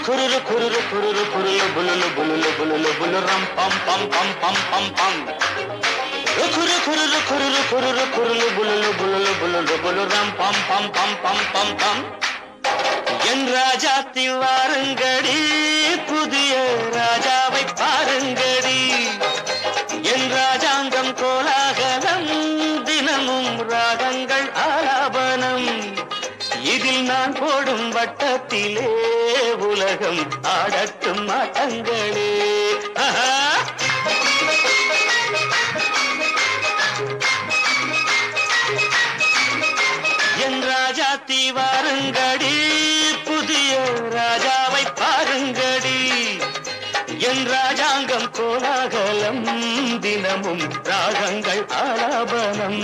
kururu kururu kururu kurulu bululu bululu bululu bulu ram pam pam pam pam pam pam. Kururu kururu kururu kururu kurulu bululu bululu bululu bulu ram pam pam pam pam pam pam. என் ராஜாத்தி வாருங்கடி புதிய ராஜாவை பாருங்கடி என் ராஜாங்கம் கோலாகலம் தினமும் ராகங்கள் ஆலாபனம் இதில் நான் போடும் வட்டத்திலே உலகம் ஆடட்டும் ஆட்டங்களே என் ராஜாத்தி வாருங்கடி புதிய ராஜாவை பாருங்கடி என் ராஜாங்கம் கோலாகலம் தினமும் ராகங்கள் ஆலாபனம்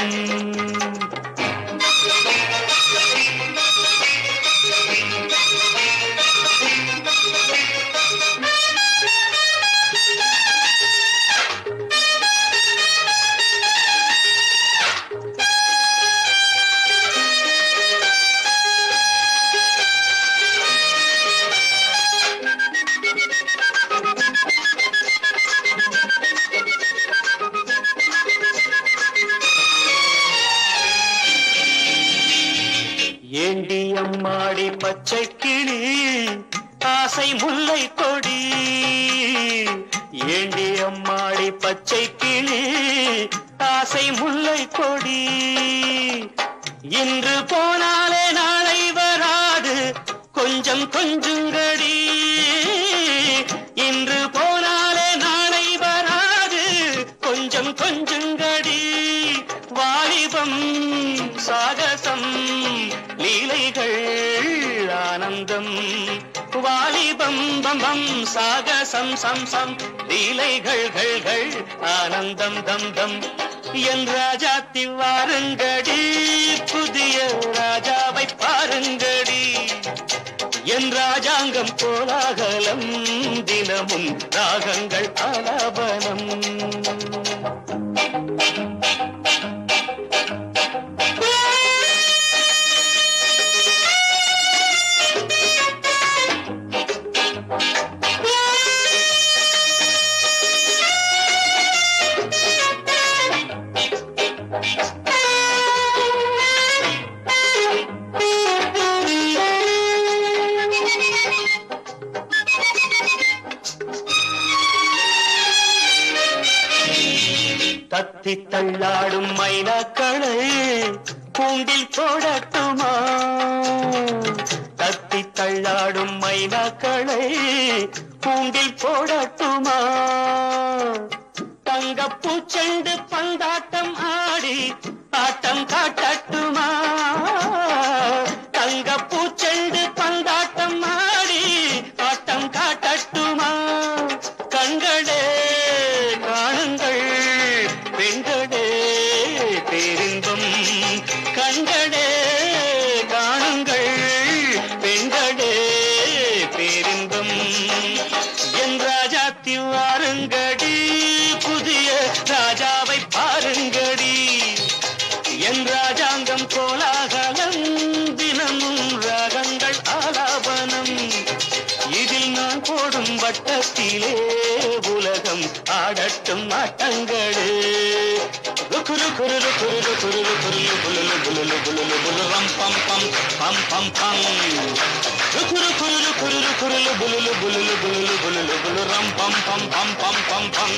ஏண்டி அம்மாடி பச்சை கிளி ஆசை முல்லை கொடி ஏண்டி அம்மாடி பச்சை கிளி ஆசை முல்லை கொடி இன்று போனாலே நாளை வராது கொஞ்சம் கொஞ்சங்கடி இன்று போனாலே நாளை வராது கொஞ்சம் கொஞ்சங்கடி வாலிபம் சாகசம் லீலைகள் ஆனந்தம் வாலிபம் பம்பம் சாகசம் சம் சம் லீலைகள் ஆனந்தம் தம் தம் என் ராஜாத்தி வாருங்கடி புதிய ராஜாவை பாருங்கடி என் ராஜாங்கம் கோலாகலம் தினமும் ராகங்கள் ஆலாபனம் தத்தி தள்ளாடும் மைனாக்களை கூண்டில் போடட்டுமா தத்தி தள்ளாடும் மைனாக்களை கூண்டில் போடட்டுமா தங்கப்பூச்செண்டு பந்தாட்டம் ஆடி ஆட்டம் காட்டட்டுமா தங்கப்பூச்செண்டு பந்தாட்டம் ஆடி ஆட்டம் காட்டட்டுமா கண்களே காணுங்கள் பெண்களே பேரின்பம் கண்களே காணுங்கள் பெண்களே பேரின்பம் என் ராஜாத்தி வாருங்கடி புதிய ராஜாவை பாருங்கடி என் ராஜாங்கம் கோலாகலம் தினமும் ராகங்கள் ஆலாபனம் இதில் நான் போடும் வட்டத்திலே உலகம் ஆடட்டும் ஆட்டங்களே குரு குரு குரு குரு குரு புலுலு புலுலு புலுலு புலு ரம் பம் பம் பம் பம் பம் குரு குரு குரு குரு புலுலு புலுலு புலுலு புலுலு புலு ரம் பம் பம் பம் பம் பம் பம்